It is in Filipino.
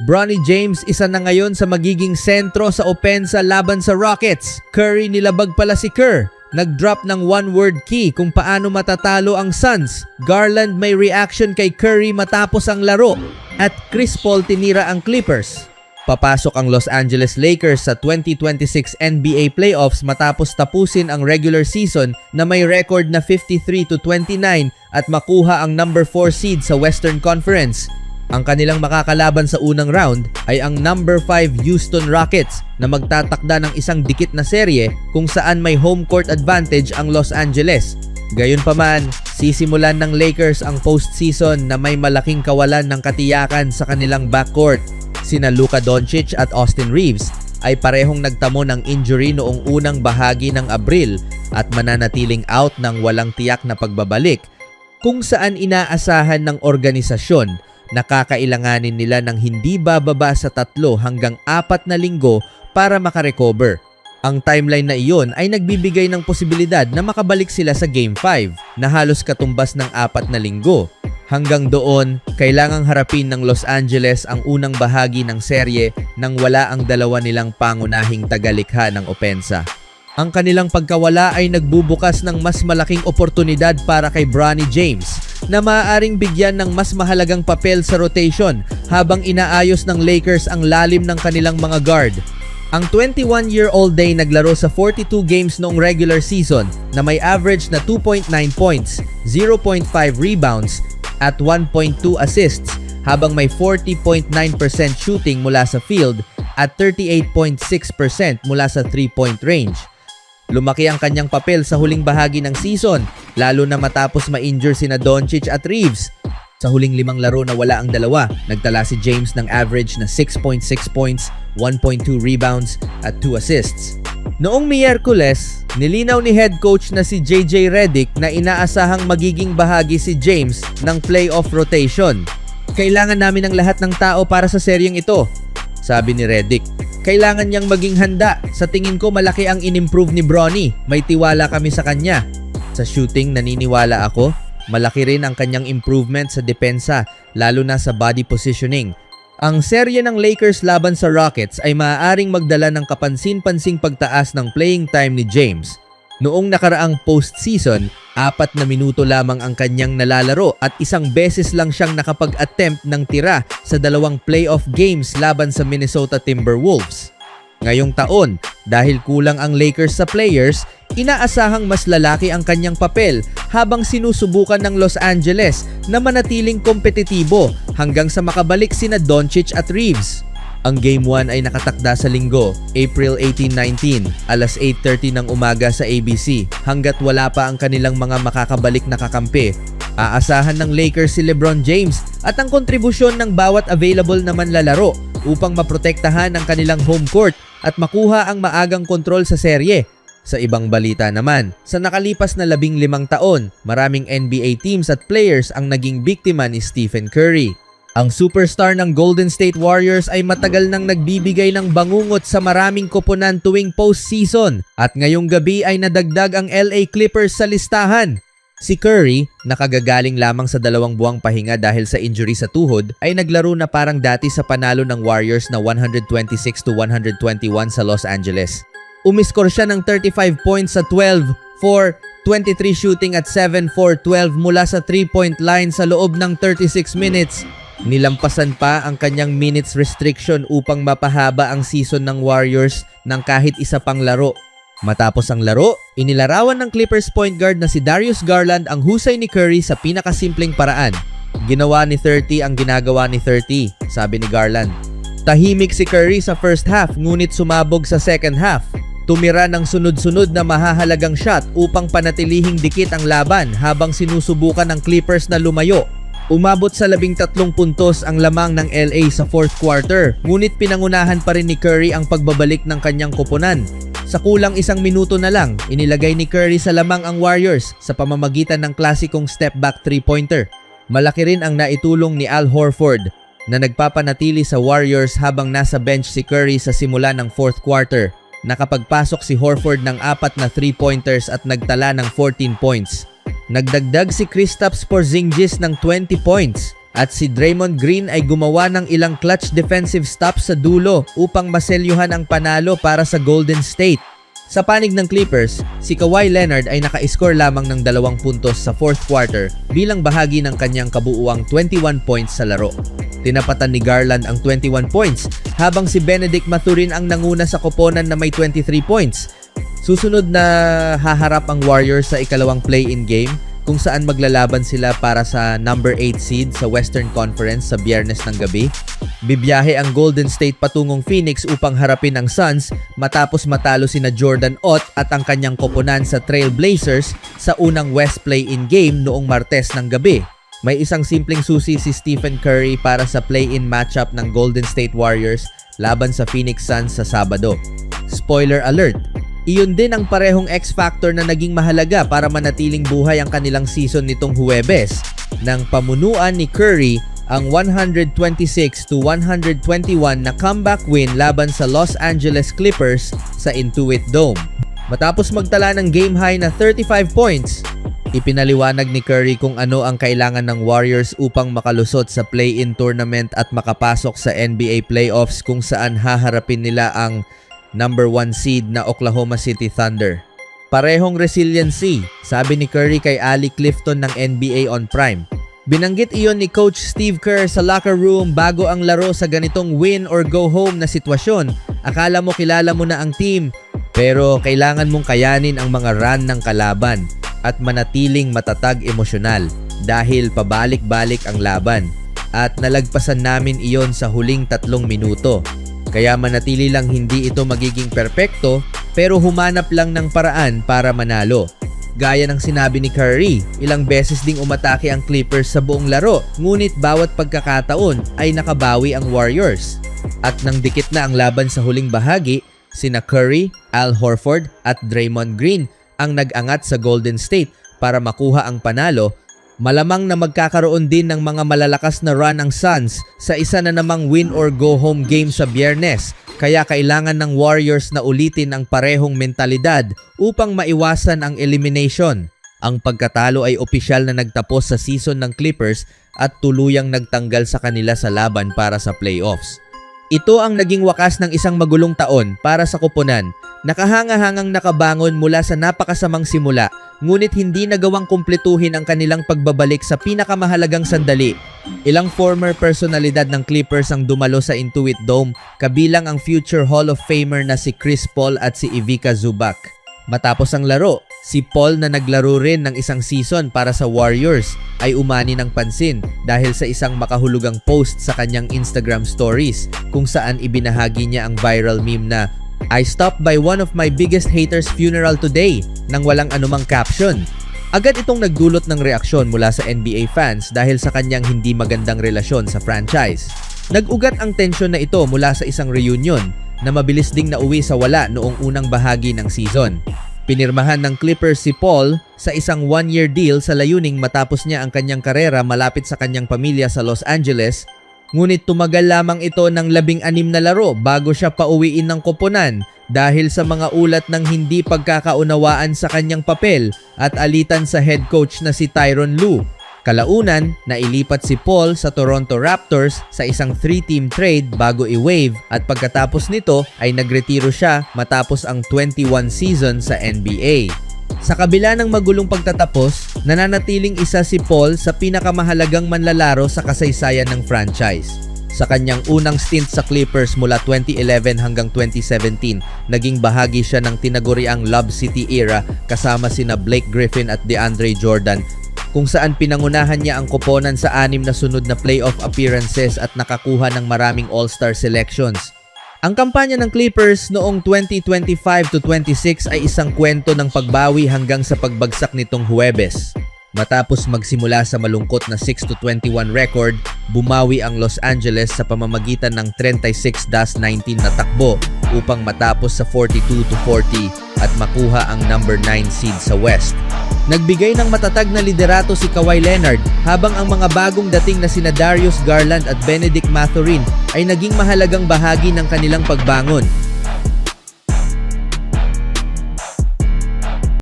Bronny James isa na ngayon sa magiging sentro sa opensa laban sa Rockets. Curry nilabag pala si Kerr. Nag-drop ng one-word key kung paano matatalo ang Suns. Garland may reaction kay Curry matapos ang laro. At Chris Paul tinira ang Clippers. Papasok ang Los Angeles Lakers sa 2026 NBA playoffs matapos tapusin ang regular season na may record na 53-29 at makuha ang number 4 seed sa Western Conference. Ang kanilang makakalaban sa unang round ay ang number 5 Houston Rockets na magtatakda ng isang dikit na serye kung saan may home court advantage ang Los Angeles. Gayunpaman, sisimulan ng Lakers ang postseason na may malaking kawalan ng katiyakan sa kanilang backcourt. Sina Luka Doncic at Austin Reeves ay parehong nagtamo ng injury noong unang bahagi ng Abril at mananatiling out ng walang tiyak na pagbabalik, kung saan inaasahan ng organisasyon na kakailanganin nila ng hindi bababa sa 3 hanggang 4 na linggo para makarecover. Ang timeline na iyon ay nagbibigay ng posibilidad na makabalik sila sa Game 5 na halos katumbas ng 4 na linggo. Hanggang doon, kailangang harapin ng Los Angeles ang unang bahagi ng serye nang wala ang dalawa nilang pangunahing tagalikha ng opensa. Ang kanilang pagkawala ay nagbubukas ng mas malaking oportunidad para kay Bronny James na maaaring bigyan ng mas mahalagang papel sa rotation habang inaayos ng Lakers ang lalim ng kanilang mga guard. Ang 21-year-old day naglaro sa 42 games noong regular season na may average na 2.9 points, 0.5 rebounds, at 1.2 assists habang may 40.9% shooting mula sa field at 38.6% mula sa 3-point range. Lumaki ang kanyang papel sa huling bahagi ng season, lalo na matapos ma-injure sina Doncic at Reeves. Sa huling 5 laro na wala ang dalawa, nagtala si James ng average na 6.6 points, 1.2 rebounds at 2 assists. Noong Miyerkules, nilinaw ni head coach na si JJ Redick na inaasahang magiging bahagi si James ng playoff rotation. Kailangan namin ng lahat ng tao para sa seryeng ito, sabi ni Redick. Kailangan niyang maging handa. Sa tingin ko malaki ang inimprove ni Bronny. May tiwala kami sa kanya. Sa shooting naniniwala ako. Malaki rin ang kanyang improvement sa depensa, lalo na sa body positioning. Ang serye ng Lakers laban sa Rockets ay maaaring magdala ng kapansin-pansing pagtaas ng playing time ni James. Noong nakaraang postseason, 4 na minuto lamang ang kanyang nalalaro at isang beses lang siyang nakapag-attempt ng tira sa 2 playoff games laban sa Minnesota Timberwolves. Ngayong taon, dahil kulang ang Lakers sa players, inaasahang mas lalaki ang kanyang papel habang sinusubukan ng Los Angeles na manatiling kompetitibo hanggang sa makabalik sina Doncic at Reeves. Ang Game 1 ay nakatakda sa linggo, April 18-19, alas 8:30 ng umaga sa ABC. Hanggat wala pa ang kanilang mga makakabalik na kakampi, aasahan ng Lakers si LeBron James at ang kontribusyon ng bawat available na manlalaro upang maprotektahan ang kanilang home court at makuha ang maagang kontrol sa serye. Sa ibang balita naman, sa nakalipas na 15 taon, maraming NBA teams at players ang naging biktima ni Stephen Curry. Ang superstar ng Golden State Warriors ay matagal nang nagbibigay ng bangungot sa maraming koponan tuwing postseason at ngayong gabi ay nadagdag ang LA Clippers sa listahan. Si Curry, nakagagaling lamang sa 2 buwang pahinga dahil sa injury sa tuhod, ay naglaro na parang dati sa panalo ng Warriors na 126-121 sa Los Angeles. Umiskor siya ng 35 points sa 12, 4, 23 shooting at 7, 4, 12 mula sa 3-point line sa loob ng 36 minutes. Nilampasan pa ang kanyang minutes restriction upang mapahaba ang season ng Warriors ng kahit isa pang laro. Matapos ang laro, inilarawan ng Clippers point guard na si Darius Garland ang husay ni Curry sa pinakasimpleng paraan. Ginawa ni 30 ang ginagawa ni 30, sabi ni Garland. Tahimik si Curry sa first half ngunit sumabog sa second half. Tumira ng sunod-sunod na mahahalagang shot upang panatilihing dikit ang laban habang sinusubukan ng Clippers na lumayo. Umabot sa 13 puntos ang lamang ng LA sa fourth quarter, ngunit pinangunahan pa rin ni Curry ang pagbabalik ng kanyang koponan. Sa kulang 1 minuto na lang, inilagay ni Curry sa lamang ang Warriors sa pamamagitan ng klasikong step-back 3-pointer. Malaki rin ang naitulong ni Al Horford na nagpapanatili sa Warriors habang nasa bench si Curry sa simula ng fourth quarter. Nakapagpasok si Horford ng 4 na 3-pointers at nagtala ng 14 points. Nagdagdag si Kristaps Porzingis ng 20 points. At si Draymond Green ay gumawa ng ilang clutch defensive stops sa dulo upang maselyuhan ang panalo para sa Golden State. Sa panig ng Clippers, si Kawhi Leonard ay naka-score lamang ng 2 puntos sa fourth quarter bilang bahagi ng kanyang kabuuang 21 points sa laro. Tinapatan ni Garland ang 21 points habang si Benedict Mathurin ang nanguna sa koponan na may 23 points. Susunod na haharap ang Warriors sa ikalawang play-in game kung saan maglalaban sila para sa number 8 seed sa Western Conference sa Biyernes ng gabi. Bibiyahe ang Golden State patungong Phoenix upang harapin ang Suns matapos matalo sina Jordan Ott at ang kanyang koponan sa Trail Blazers sa unang West play-in game noong Martes ng gabi. May isang simpleng susi si Stephen Curry para sa play-in matchup ng Golden State Warriors laban sa Phoenix Suns sa Sabado. Spoiler alert! Iyon din ang parehong X-factor na naging mahalaga para manatiling buhay ang kanilang season nitong Huwebes nang pamunuan ni Curry ang 126-121 na comeback win laban sa Los Angeles Clippers sa Intuit Dome. Matapos magtala ng game high na 35 points, ipinaliwanag ni Curry kung ano ang kailangan ng Warriors upang makalusot sa play-in tournament at makapasok sa NBA playoffs kung saan haharapin nila ang number 1 seed na Oklahoma City Thunder. Parehong resiliency, sabi ni Curry kay Ali Clifton ng NBA on Prime. Binanggit iyon ni Coach Steve Kerr sa locker room bago ang laro sa ganitong win or go home na sitwasyon. Akala mo kilala mo na ang team, pero kailangan mong kayanin ang mga run ng kalaban at manatiling matatag emosyonal dahil pabalik-balik ang laban. At nalagpasan namin iyon sa huling 3 minuto. Kaya manatili lang hindi ito magiging perpekto pero humanap lang ng paraan para manalo. Gaya ng sinabi ni Curry, ilang beses ding umatake ang Clippers sa buong laro ngunit bawat pagkakataon ay nakabawi ang Warriors. At nang dikit na ang laban sa huling bahagi, sina Curry, Al Horford at Draymond Green ang nag-angat sa Golden State para makuha ang panalo. Malamang na magkakaroon din ng mga malalakas na run ang Suns sa isa na namang win or go home game sa Biyernes, kaya kailangan ng Warriors na ulitin ang parehong mentalidad upang maiwasan ang elimination. Ang pagkatalo ay opisyal na nagtapos sa season ng Clippers at tuluyang nagtanggal sa kanila sa laban para sa playoffs. Ito ang naging wakas ng isang magulong taon para sa koponan. Nakahanga-hangang nakabangon mula sa napakasamang simula, ngunit hindi nagawang kumpletuhin ang kanilang pagbabalik sa pinakamahalagang sandali. Ilang former personalidad ng Clippers ang dumalo sa Intuit Dome, kabilang ang future Hall of Famer na si Chris Paul at si Ivica Zubac. Matapos ang laro, si Paul na naglaro rin ng isang season para sa Warriors ay umani ng pansin dahil sa isang makahulugang post sa kanyang Instagram stories kung saan ibinahagi niya ang viral meme na "I stopped by one of my biggest haters' funeral today" nang walang anumang caption. Agad itong nagdulot ng reaksyon mula sa NBA fans dahil sa kanyang hindi magandang relasyon sa franchise. Nag-ugat ang tensyon na ito mula sa isang reunion na mabilis ding nauwi sa wala noong unang bahagi ng season. Pinirmahan ng Clippers si Paul sa isang 1-year deal sa layuning matapos niya ang kanyang karera malapit sa kanyang pamilya sa Los Angeles, ngunit tumagal lamang ito ng 16 na laro bago siya pauwiin ng koponan dahil sa mga ulat ng hindi pagkakaunawaan sa kanyang papel at alitan sa head coach na si Tyronn Lue. Kalaunan, nailipat si Paul sa Toronto Raptors sa isang 3-team trade bago i-waive at pagkatapos nito ay nagretiro siya matapos ang 21 season sa NBA. Sa kabila ng magulong pagtatapos, nananatiling isa si Paul sa pinakamahalagang manlalaro sa kasaysayan ng franchise. Sa kanyang unang stint sa Clippers mula 2011 hanggang 2017, naging bahagi siya ng tinaguriang Lob City era kasama sina Blake Griffin at DeAndre Jordan, kung saan pinangunahan niya ang koponan sa 6 na sunod na playoff appearances at nakakuha ng maraming All-Star selections. Ang kampanya ng Clippers noong 2025-26 ay isang kwento ng pagbawi hanggang sa pagbagsak nitong Huwebes. Matapos magsimula sa malungkot na 6-21 record, bumawi ang Los Angeles sa pamamagitan ng 36-19 na takbo upang matapos sa 42-40 at makuha ang number 9 seed sa West. Nagbigay ng matatag na liderato si Kawhi Leonard habang ang mga bagong dating na sina Darius Garland at Benedict Mathurin ay naging mahalagang bahagi ng kanilang pagbangon.